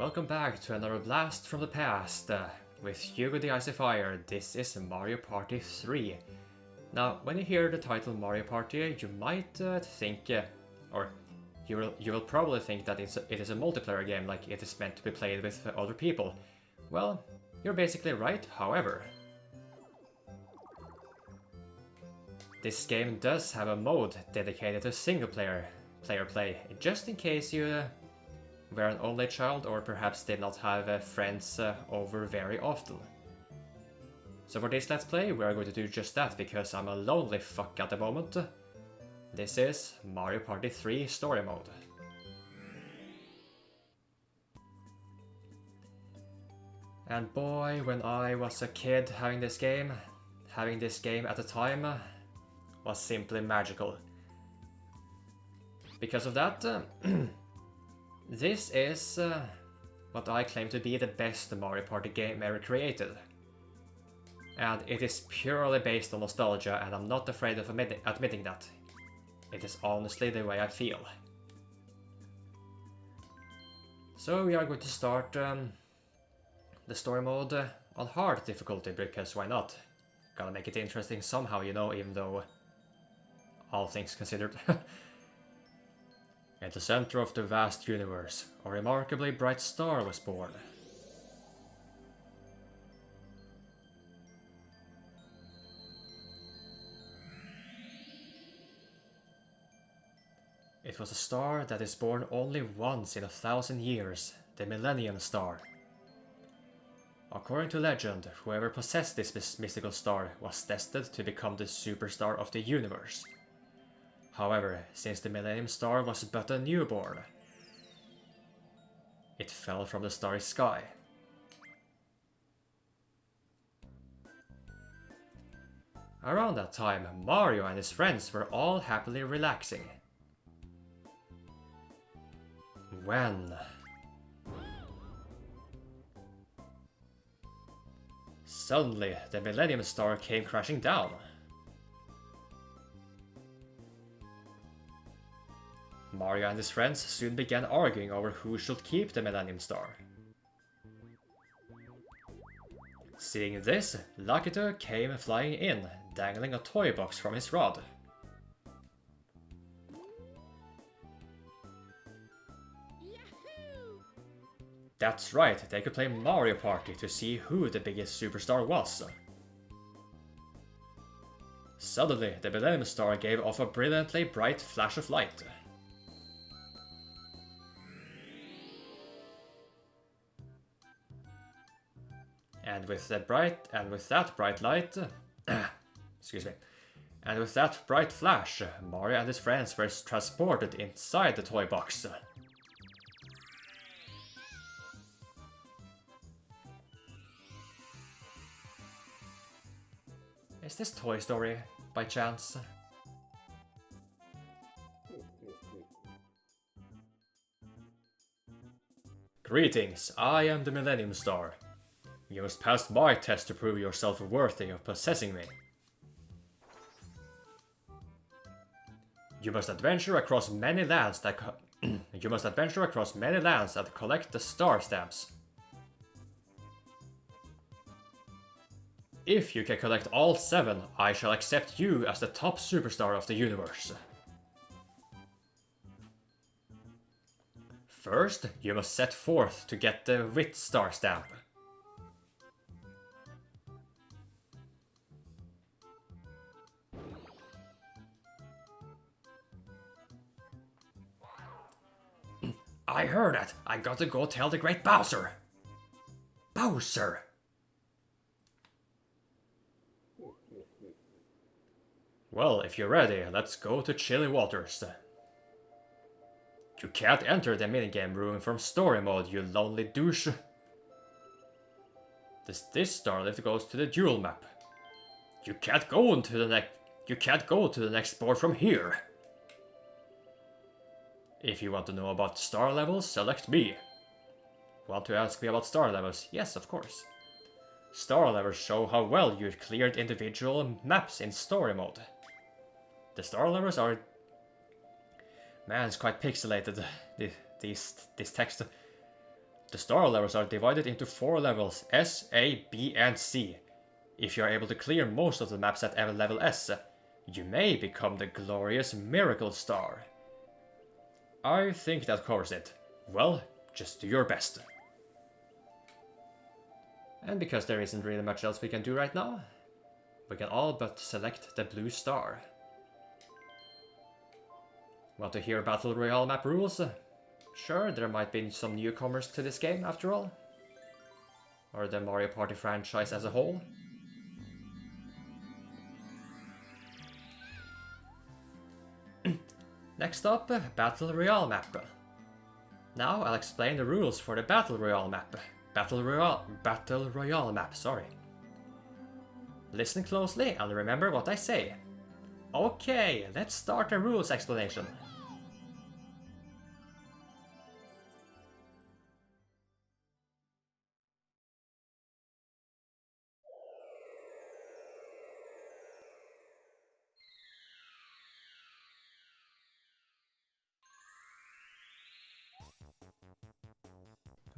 Welcome back to another blast from the past. With Hugo the Icy Fire, this is Mario Party 3. Now, when you hear the title Mario Party, you might think, or you will probably think that it is a multiplayer game, like it is meant to be played with other people. Well, you're basically right, however. This game does have a mode dedicated to single player play, just in case you were an only child or perhaps did not have friends over very often. So for this Let's Play, we are going to do just that, because I'm a lonely fuck at the moment. This is Mario Party 3 Story Mode. And boy, when I was a kid having this game at the time was simply magical. Because of that, this is what I claim to be the best Mario Party game ever created. And it is purely based on nostalgia, and I'm not afraid of admitting that. It is honestly the way I feel. So we are going to start the story mode on hard difficulty, because why not? Gotta make it interesting somehow, you know, even though all things considered. At the center of the vast universe, a remarkably bright star was born. It was a star that is born only once in 1,000 years, the Millennium Star. According to legend, whoever possessed this mystical star was destined to become the superstar of the universe. However, since the Millennium Star was but a newborn, it fell from the starry sky. Around that time, Mario and his friends were all happily relaxing. When suddenly, the Millennium Star came crashing down. Mario and his friends soon began arguing over who should keep the Millennium Star. Seeing this, Lakitu came flying in, dangling a toy box from his rod. Yahoo! That's right, they could play Mario Party to see who the biggest superstar was. Suddenly, the Millennium Star gave off a brilliantly bright flash of light. And with that bright light, excuse me, and with that bright flash, Mario and his friends were transported inside the toy box. Is this Toy Story, by chance? Greetings, I am the Millennium Star. You must pass my test to prove yourself worthy of possessing me. You must adventure across many lands and collect the star stamps. If you can collect all 7, I shall accept you as the top superstar of the universe. First, you must set forth to get the Wit Star Stamp. I heard that. I got to go tell the great Bowser. Bowser! Well, if you're ready, let's go to Chilly Waters. You can't enter the minigame room from story mode, you lonely douche. This star lift goes to the duel map. You can't go to the next board from here. If you want to know about star levels, select me. Want to ask me about star levels? Yes, of course. Star levels show how well you cleared individual maps in story mode. The star levels are... Man, it's quite pixelated, this text. The star levels are divided into 4 levels, S, A, B, and C. If you are able to clear most of the maps at level S, you may become the glorious Miracle Star. I think that covers it. Well, just do your best. And because there isn't really much else we can do right now, we can all but select the blue star. Want to hear Battle Royale map rules? Sure, there might be some newcomers to this game after all. Or the Mario Party franchise as a whole. Next up, Battle Royale map. Now I'll explain the rules for the Battle Royale map. Battle Royale map, sorry. Listen closely and remember what I say. Okay, let's start the rules explanation.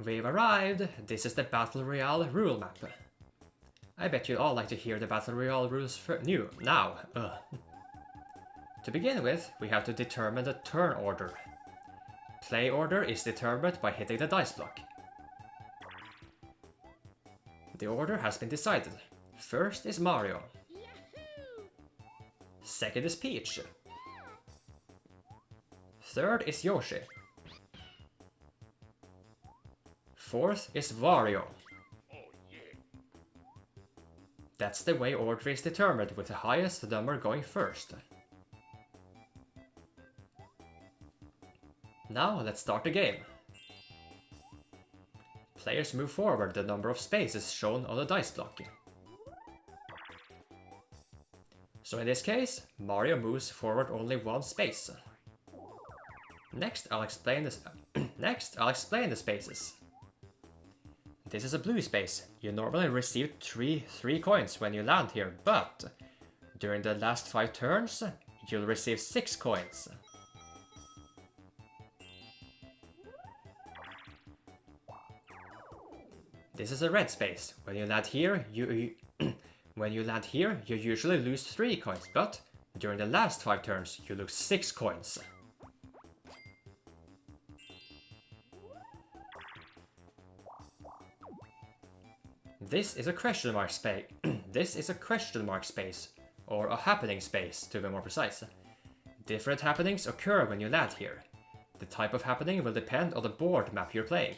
We've arrived! This is the Battle Royale rule map. I bet you'd all like to hear the Battle Royale rules now. To begin with, we have to determine the turn order. Play order is determined by hitting the dice block. The order has been decided. First is Mario. Second is Peach. Third is Yoshi. Fourth is Wario. That's the way order is determined, with the highest number going first. Now let's start the game. Players move forward the number of spaces shown on the dice block. So in this case, Mario moves forward only 1 space. Next I'll explain the spaces. This is a blue space. You normally receive 3 coins when you land here, but during the last 5 turns, you'll receive 6 coins. This is a red space. When you land here, you usually lose 3 coins, but during the last 5 turns, you lose 6 coins. This is a question mark space. This is a question mark space, or a happening space to be more precise. Different happenings occur when you land here. The type of happening will depend on the board map you're playing.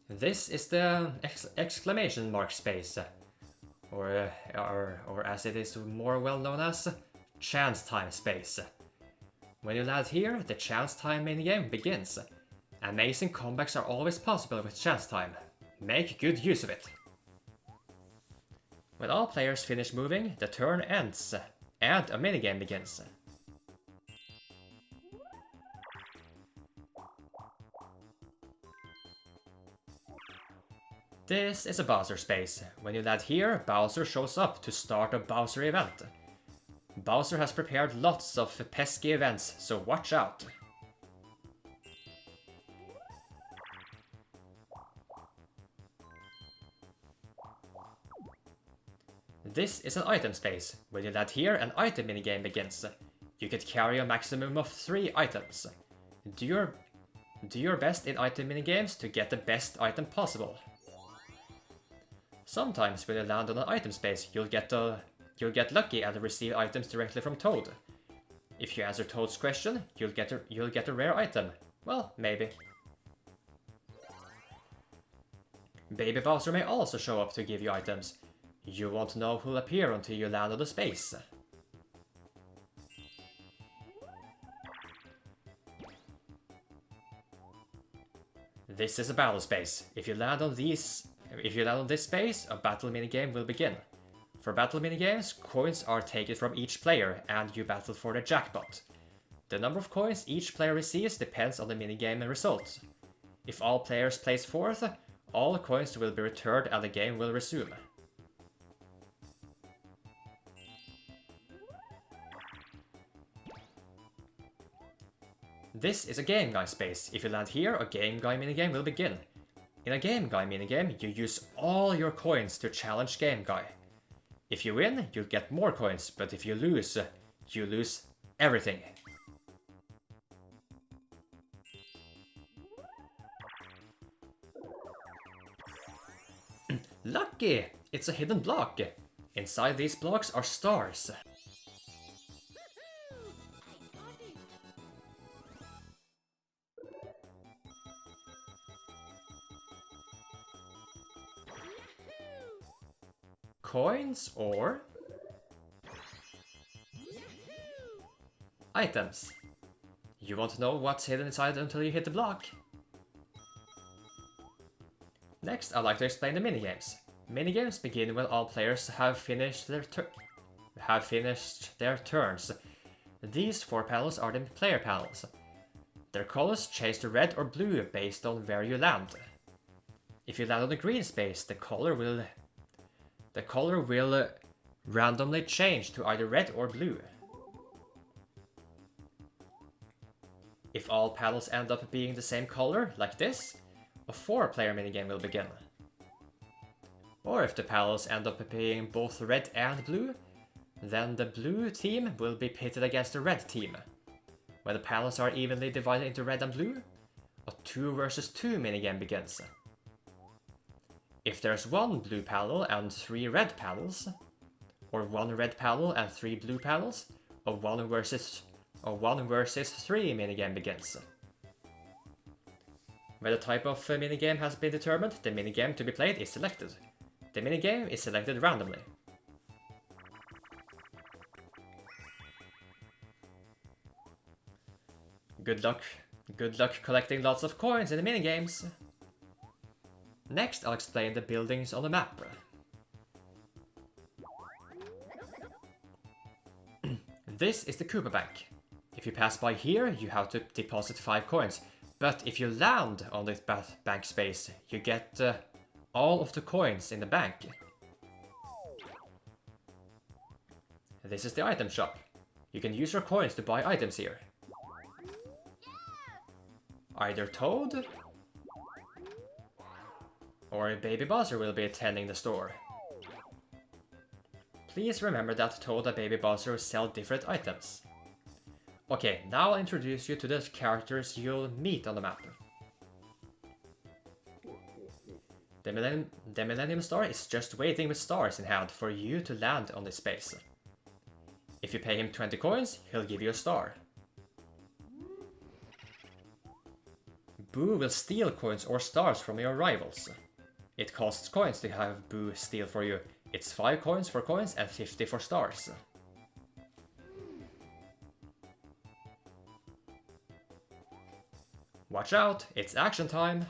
This is the exclamation mark space, or as it is more well known as, chance time space. When you land here, the chance time minigame begins. Amazing comebacks are always possible with chance time. Make good use of it. When all players finish moving, the turn ends, and a minigame begins. This is a Bowser space. When you land here, Bowser shows up to start a Bowser event. Bowser has prepared lots of pesky events, so watch out. This is an item space. When you land here, an item minigame begins. You can carry a maximum of 3 items. Do your best in item minigames to get the best item possible. Sometimes when you land on an item space, you'll get lucky and receive items directly from Toad. If you answer Toad's question, you'll get a rare item. Well, maybe. Baby Bowser may also show up to give you items. You won't know who'll appear until you land on the space. This is a battle space. If you land on this space, a battle minigame will begin. For battle minigames, coins are taken from each player and you battle for the jackpot. The number of coins each player receives depends on the minigame results. If all players place 4th, all coins will be returned and the game will resume. This is a Game Guy space. If you land here, a Game Guy minigame will begin. In a Game Guy minigame, you use all your coins to challenge Game Guy. If you win, you'll get more coins, but if you lose everything. Lucky! It's a hidden block. Inside these blocks are stars. Coins or items. You won't know what's hidden inside until you hit the block. Next, I'd like to explain the minigames. Minigames begin when all players have finished their turns. These 4 panels are the player panels. Their colors change to red or blue based on where you land. If you land on the green space, the color will randomly change to either red or blue. If all panels end up being the same color, like this, a 4-player minigame will begin. Or if the panels end up being both red and blue, then the blue team will be pitted against the red team. When the panels are evenly divided into red and blue, a 2 versus 2 minigame begins. If there's 1 blue panel and 3 red panels, or 1 red panel and 3 blue panels, a 1 versus 3 minigame begins. When the type of minigame has been determined, the minigame to be played is selected. The minigame is selected randomly. Good luck collecting lots of coins in the minigames. Next, I'll explain the buildings on the map. This is the Koopa Bank. If you pass by here, you have to deposit 5 coins. But if you land on this bank space, you get all of the coins in the bank. This is the item shop. You can use your coins to buy items here. Either Toad or a Baby Bowser will be attending the store. Please remember that Toad and Baby Bowser sell different items. Okay, now I'll introduce you to the characters you'll meet on the map. The Millennium Star is just waiting with stars in hand for you to land on this space. If you pay him 20 coins, he'll give you a star. Boo will steal coins or stars from your rivals. It costs coins to have Boo steal for you. It's 5 coins for coins and 50 for stars. Watch out, it's action time!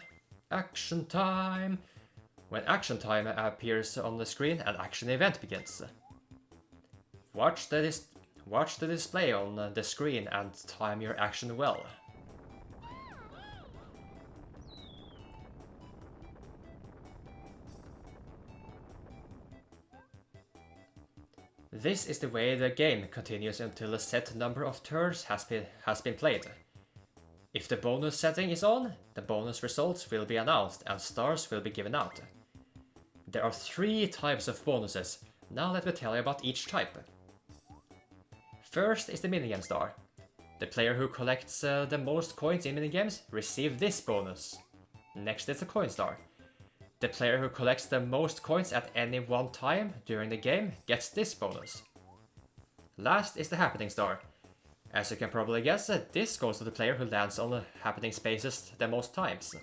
Action time! When action time appears on the screen, an action event begins. Watch the display on the screen and time your action well. This is the way the game continues until a set number of turns has been played. If the bonus setting is on, the bonus results will be announced and stars will be given out. There are 3 types of bonuses. Now let me tell you about each type. First is the Minion Star. The player who collects the most coins in minigames receives this bonus. Next is the Coin Star. The player who collects the most coins at any one time during the game gets this bonus. Last is the Happening Star. As you can probably guess, this goes to the player who lands on the happening spaces the most times.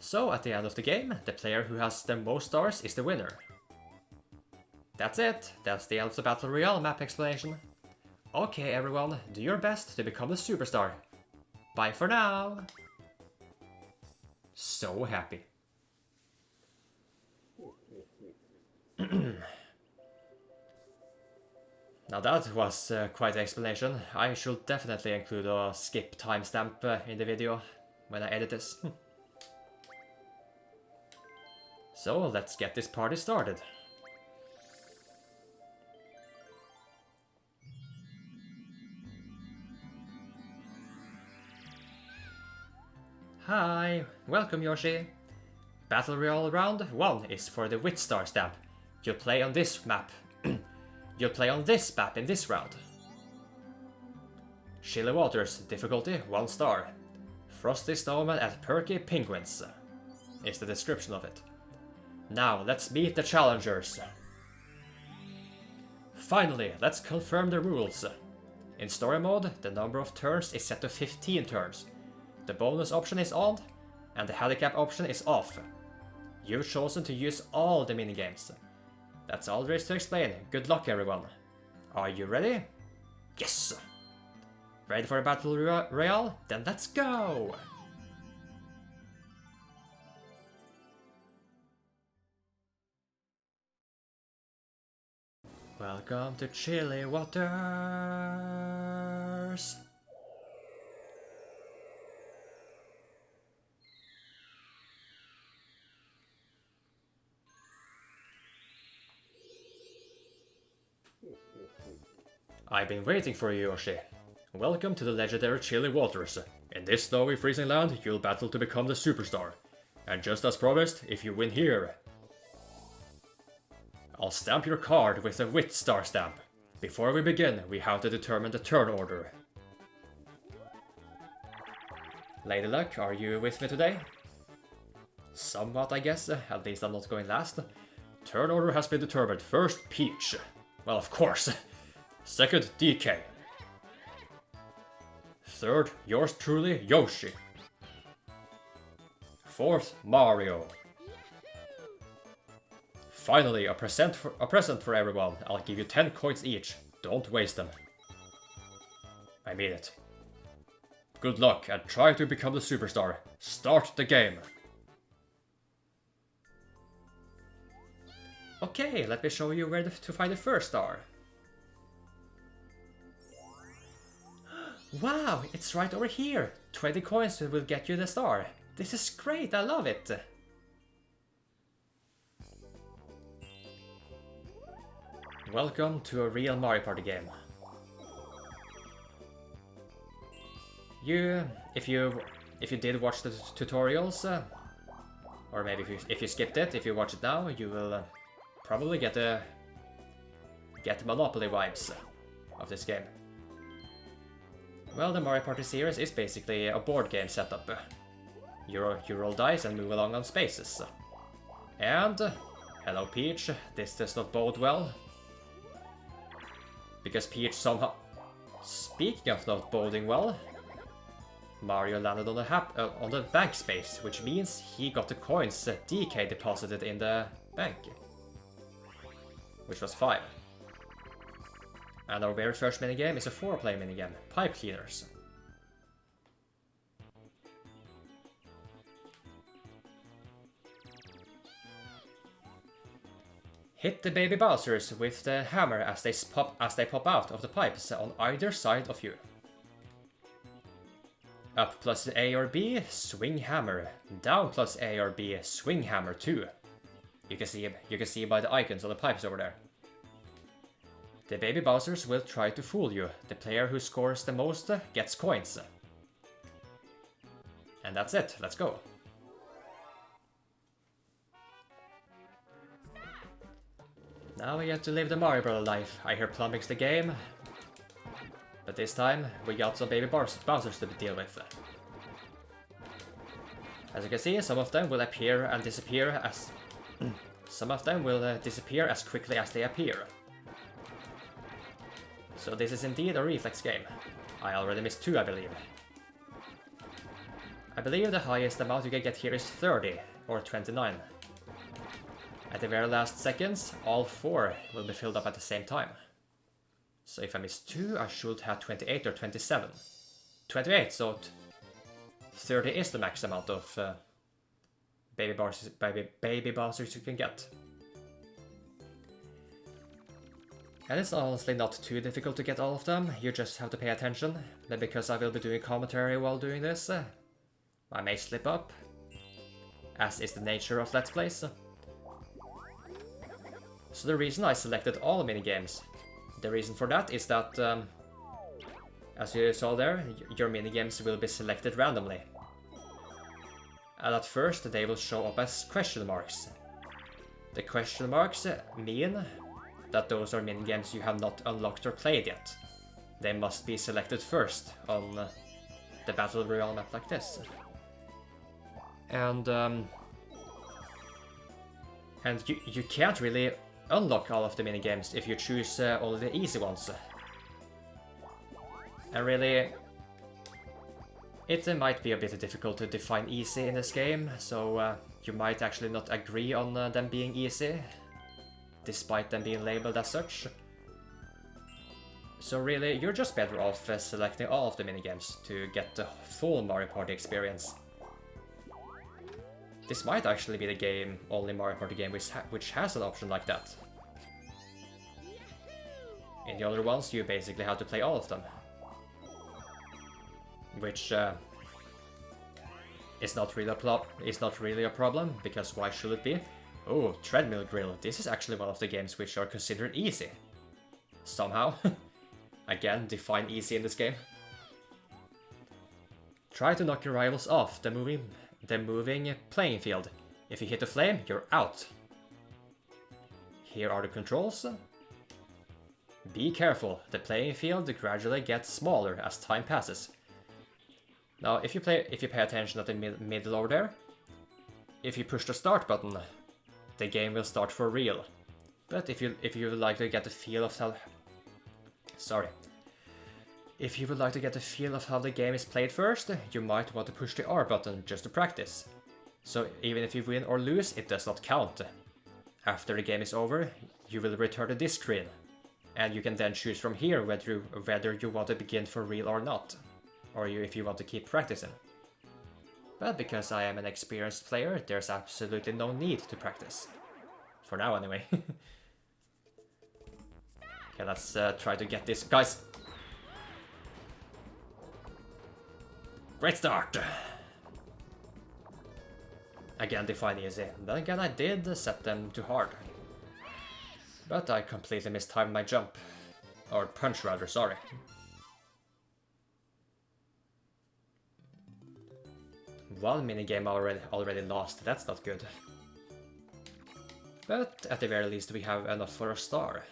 So at the end of the game, the player who has the most stars is the winner. That's it, that's the end of the Battle Royale map explanation. Okay everyone, do your best to become a superstar. Bye for now! So happy. Now that was quite an explanation. I should definitely include a skip timestamp in the video when I edit this. So let's get this party started. Hi, welcome Yoshi. Battle Royale round 1 is for the Wit Star stamp. You'll play on this map. You'll play on this map in this round. Chilly Waters, difficulty 1 star. Frosty Snowman and Perky Penguins is the description of it. Now, let's meet the challengers. Finally, let's confirm the rules. In story mode, the number of turns is set to 15 turns. The bonus option is on, and the handicap option is off. You've chosen to use all the minigames. That's all there is to explain. Good luck, everyone. Are you ready? Yes! Ready for a battle royale? Then let's go! Welcome to Chilly Waters! I've been waiting for you, Yoshi. Welcome to the legendary Chilly Waters. In this snowy, freezing land, you'll battle to become the superstar. And just as promised, if you win here, I'll stamp your card with a Wit Star stamp. Before we begin, we have to determine the turn order. Lady Luck, are you with me today? Somewhat, I guess. At least I'm not going last. Turn order has been determined. First, Peach. Well, of course. Second, DK. Third, yours truly, Yoshi. Fourth, Mario. Finally, a present for everyone. I'll give you 10 coins each. Don't waste them. I mean it. Good luck and try to become the superstar. Start the game. Okay, let me show you where to find the first star. Wow, it's right over here. 20 coins will get you the star. This is great, I love it. Welcome to a real Mario Party game. If you did watch the tutorials, or maybe if you skipped it, if you watch it now, you will probably get Monopoly vibes of this game. Well, the Mario Party series is basically a board game setup. You roll dice and move along on spaces. And hello Peach, this does not bode well. Because Peach somehow... Speaking of not boding well, Mario landed on the bank space, which means he got the coins that DK deposited in the bank. Which was 5. And our very first minigame is a 4-player minigame, Pipe Cleaners. Hit the baby Bowsers with the hammer as they pop out of the pipes on either side of you. Up plus A or B, swing hammer. Down plus A or B, swing hammer too. You can see by the icons on the pipes over there. The baby Bowsers will try to fool you. The player who scores the most gets coins. And that's it, let's go. Now we get to live the Mario Bros. Life. I hear plumbing's the game. But this time, we got some baby Bowsers to deal with. As you can see, some of them will appear and disappear as... some of them will disappear as quickly as they appear. So this is indeed a reflex game. I already missed 2, I believe. I believe the highest amount you can get here is 30, or 29. At the very last seconds, all 4 will be filled up at the same time. So if I miss 2, I should have 28 or 27. 28, so 30 is the max amount of baby Bowsers you can get. And it's honestly not too difficult to get all of them, you just have to pay attention. But because I will be doing commentary while doing this, I may slip up, as is the nature of Let's Plays. So the reason I selected all minigames, the reason for that is that, as you saw there, your minigames will be selected randomly. And at first they will show up as question marks. The question marks mean that those are minigames you have not unlocked or played yet. They must be selected first on the Battle Royale map like this. And you can't really unlock all of the minigames if you choose only the easy ones. And really, it might be a bit difficult to define easy in this game, so you might actually not agree on them being easy, despite them being labeled as such. So really, you're just better off selecting all of the minigames to get the full Mario Party experience. This might actually be the only Mario Party game which has an option like that. In the other ones, you basically have to play all of them. Which is not really a problem, because why should it be? Oh, Treadmill Grill. This is actually one of the games which are considered easy. Somehow. Again, define easy in this game. Try to knock your rivals off the moving playing field. If you hit a flame, you're out. Here are the controls. Be careful, the playing field gradually gets smaller as time passes. Now, if you pay attention at the middle over there, if you push the start button, the game will start for real. But if you would like to get the feel of how... Sorry. If you would like to get the feel of how the game is played first, you might want to push the R button just to practice. So even if you win or lose, it does not count. After the game is over, you will return to this screen. And you can then choose from here whether you want to begin for real or not. Or if you want to keep practicing. But because I am an experienced player, there's absolutely no need to practice. For now, anyway. Okay, let's try to get this. Guys! Great start! Again, define easy. Then again, I did set them too hard. But I completely mistimed my jump. Or punch, rather, sorry. One minigame already lost, that's not good. But at the very least we have enough for a star.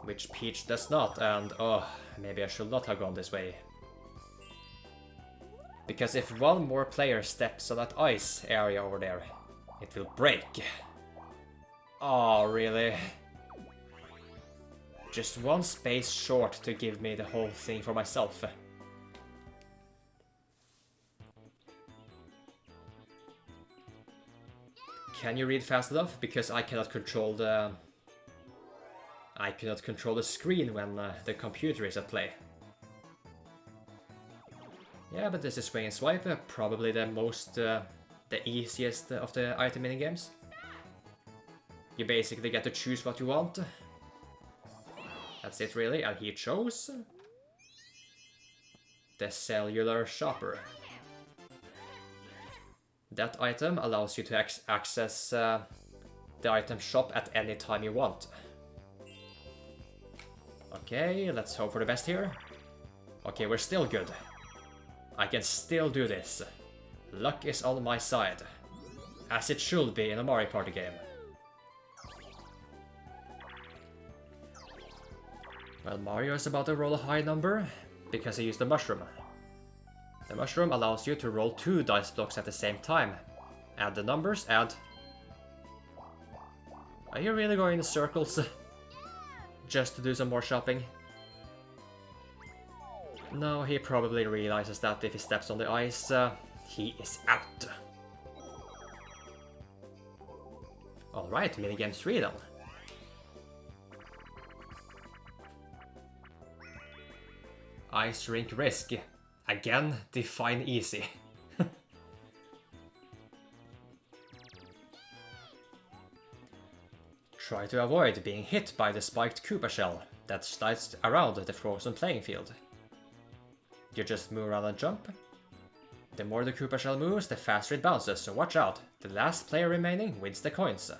Which Peach does not, and oh, maybe I should not have gone this way. Because if one more player steps on that ice area over there, it will break. Oh, really? Just one space short to give me the whole thing for myself. Can you read fast enough? Because I cannot control the... screen when the computer is at play. Yeah, but this is swing and swipe, probably the easiest of the item minigames. You basically get to choose what you want. That's it really, and he chose the cellular shopper. That item allows you to access the item shop at any time you want. Okay, let's hope for the best here. Okay, we're still good. I can still do this. Luck is on my side. As it should be in a Mario Party game. Well, Mario is about to roll a high number, because he used the mushroom. The mushroom allows you to roll 2 dice blocks at the same time. Add the numbers, add... Are you really going in circles? Just to do some more shopping? No, he probably realizes that if he steps on the ice, he is out. Alright, minigame 3 then. Ice Rink Risk. Again, define easy. Try to avoid being hit by the spiked Koopa shell that slides around the frozen playing field. You just move around and jump. The more the Koopa shell moves, the faster it bounces, so watch out. The last player remaining wins the coins.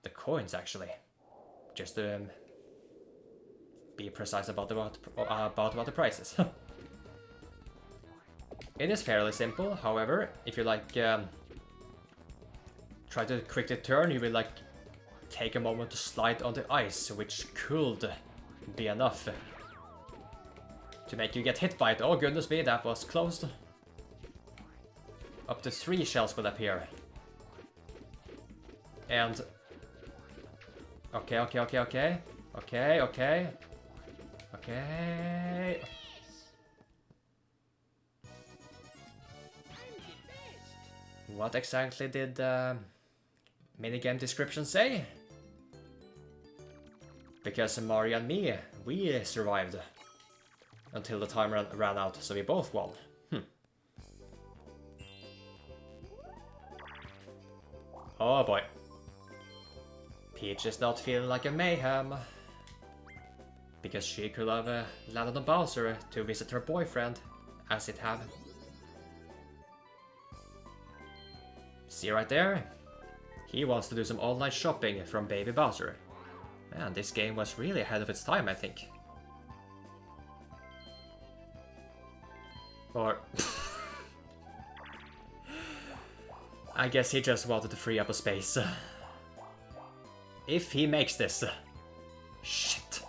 The coins, actually. Just be precise about the prices. It is fairly simple, however, if you like try to quickly turn, you will like take a moment to slide on the ice, which could be enough to make you get hit by it. Oh goodness me, that was close. Up to 3 shells will appear. And okay. What exactly did the minigame description say? Because Mario and me, we survived until the timer ran out, so we both won. Oh boy. Peach is not feeling like a mayhem. Because she could have landed on Bowser to visit her boyfriend, as it have. See right there? He wants to do some online shopping from Baby Bowser. Man, this game was really ahead of its time, I think. Or... I guess he just wanted to free up a space. If he makes this... Shit.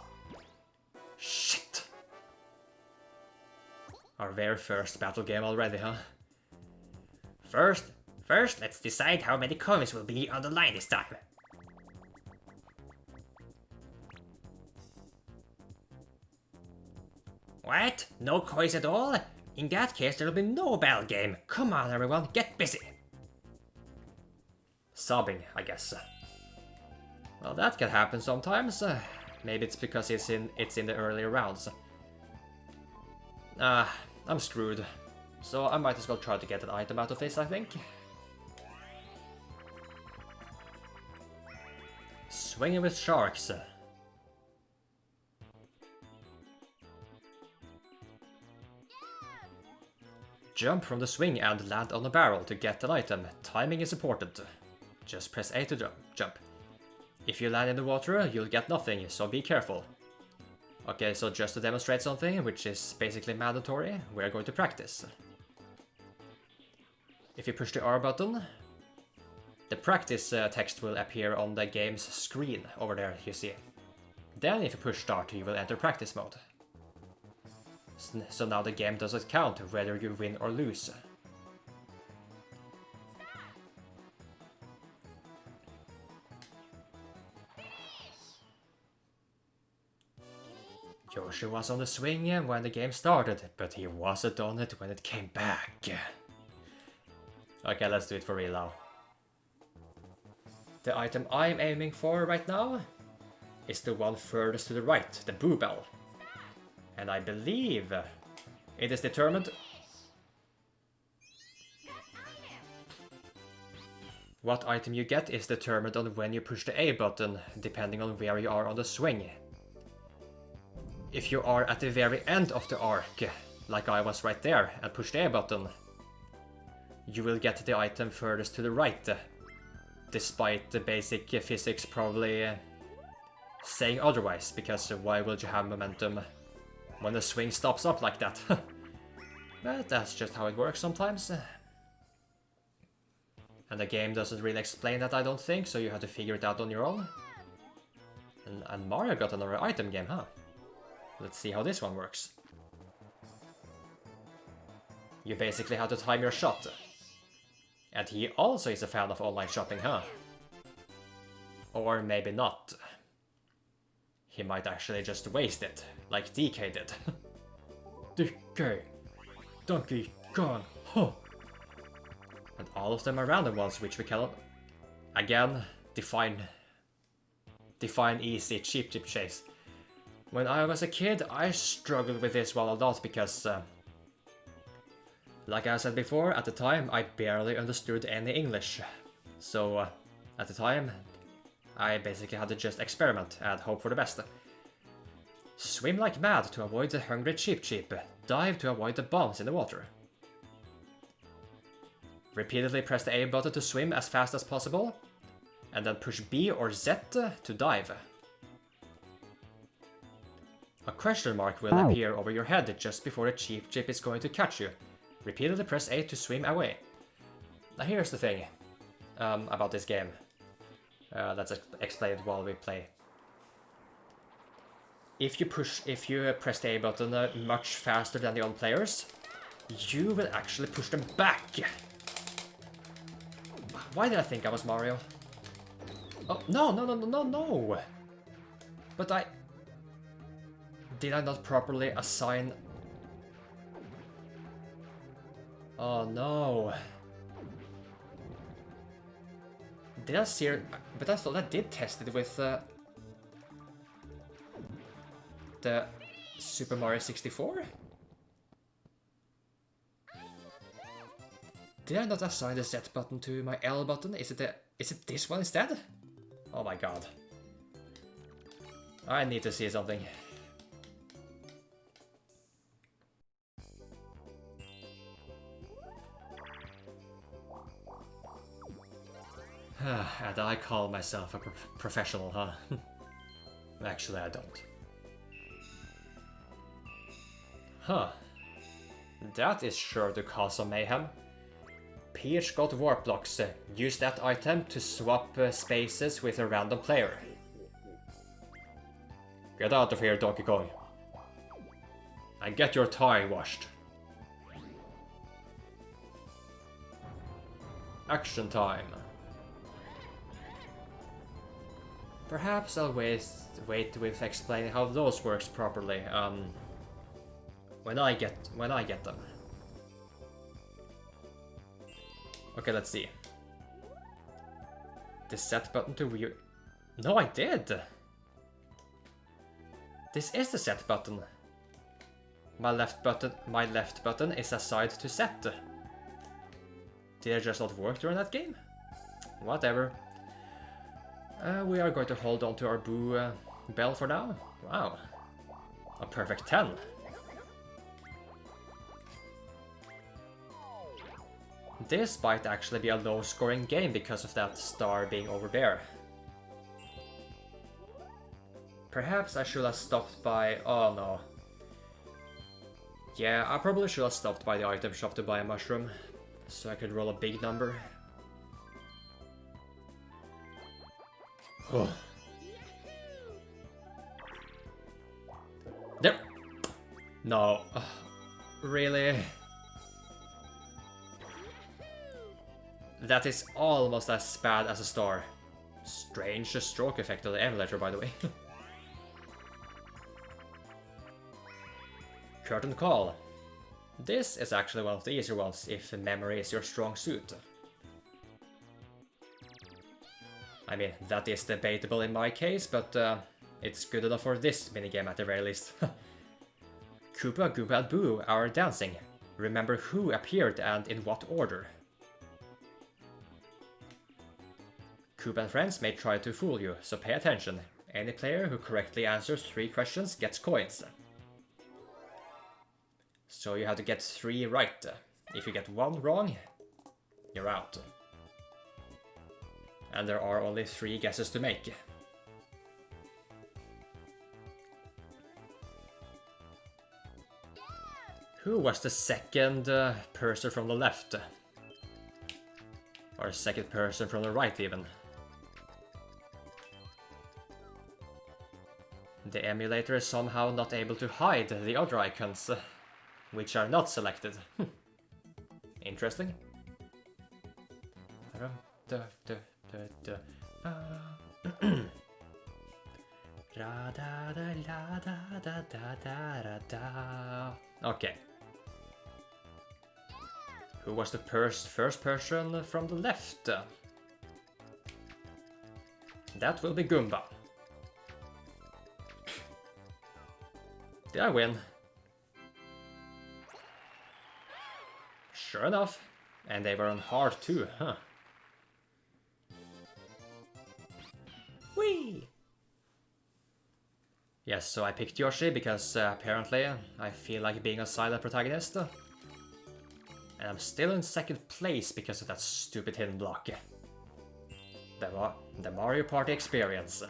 Our very first battle game already, huh? First, let's decide how many coins will be on the line this time. What? No coins at all? In that case, there will be no battle game. Come on, everyone, get busy. Sobbing, I guess. Well, that can happen sometimes. Maybe it's because it's in the earlier rounds. I'm screwed. So I might as well try to get an item out of this, I think. Swinging with sharks. Jump from the swing and land on a barrel to get an item. Timing is important. Just press A to jump. If you land in the water, you'll get nothing, so be careful. Okay, so just to demonstrate something, which is basically mandatory, we're going to practice. If you push the R button, the practice text will appear on the game's screen over there, you see. Then if you push start, you will enter practice mode. So now the game doesn't count whether you win or lose. Yoshi was on the swing when the game started, but he wasn't on it when it came back. Okay, let's do it for real now. The item I'm aiming for right now is the one furthest to the right, the Boo Bell. And I believe it is determined... What item you get is determined on when you push the A button, depending on where you are on the swing. If you are at the very end of the arc, like I was right there, and push the A button, you will get the item furthest to the right, despite the basic physics probably saying otherwise, because why would you have momentum when the swing stops up like that? But that's just how it works sometimes. And the game doesn't really explain that, I don't think, so you have to figure it out on your own. And Mario got another item game, huh? Let's see how this one works. You basically have to time your shot. And he also is a fan of online shopping, huh? Or maybe not. He might actually just waste it, like DK did. DK. Donkey Kong. Huh. And all of them are random ones, which we cannot... Again, define easy cheap chase. When I was a kid, I struggled with this one a lot because... like I said before, at the time I barely understood any English. So, at the time, I basically had to just experiment and hope for the best. Swim like mad to avoid the hungry Cheep. Dive to avoid the bombs in the water. Repeatedly press the A button to swim as fast as possible, and then push B or Z to dive. A question mark will appear over your head just before the cheap chip is going to catch you. Repeatedly press A to swim away. Now here's the thing about this game. Let's explain it while we play. If you press the A button much faster than the other players, you will actually push them back. Why did I think I was Mario? Oh, no. But did I not properly assign... Oh no. Did I see it? But I thought I did test it with the Super Mario 64? Did I not assign the Z button to my L button? Is it this one instead? Oh my god. I need to see something. And I call myself a professional, huh? Actually, I don't. Huh. That is sure to cause some mayhem. Peach got warp blocks. Use that item to swap spaces with a random player. Get out of here, Donkey Kong. And get your tie washed. Action time. Perhaps I'll wait with explaining how those works properly. When I get them. Okay, let's see. The set button to view. No, I did. This is the set button. My left button is assigned to set. Did it just not work during that game? Whatever. We are going to hold on to our boo bell for now. Wow. A perfect 10. This might actually be a low-scoring game because of that star being over there. Perhaps I should have stopped by... Oh no. Yeah, I probably should have stopped by the item shop to buy a mushroom, so I could roll a big number. Oh. There. No. Really? That is almost as bad as a star. Strange stroke effect of the emulator, by the way. Curtain call. This is actually one of the easier ones if memory is your strong suit. I mean, that is debatable in my case, but it's good enough for this minigame at the very least. Koopa, Goomba and Boo are dancing. Remember who appeared and in what order. Koopa and friends may try to fool you, so pay attention. Any player who correctly answers 3 questions gets coins. So you have to get 3 right. If you get 1 wrong, you're out. And there are only 3 guesses to make. Who was the second person from the left? Or second person from the right even? The emulator is somehow not able to hide the other icons, which are not selected. Interesting. Okay. Who was the first person from the left? That will be Goomba. Did I win? Sure enough. And they were on hard too, huh? Whee! Yes, so I picked Yoshi because apparently I feel like being a silent protagonist. And I'm still in second place because of that stupid hidden block. The Mario Party experience.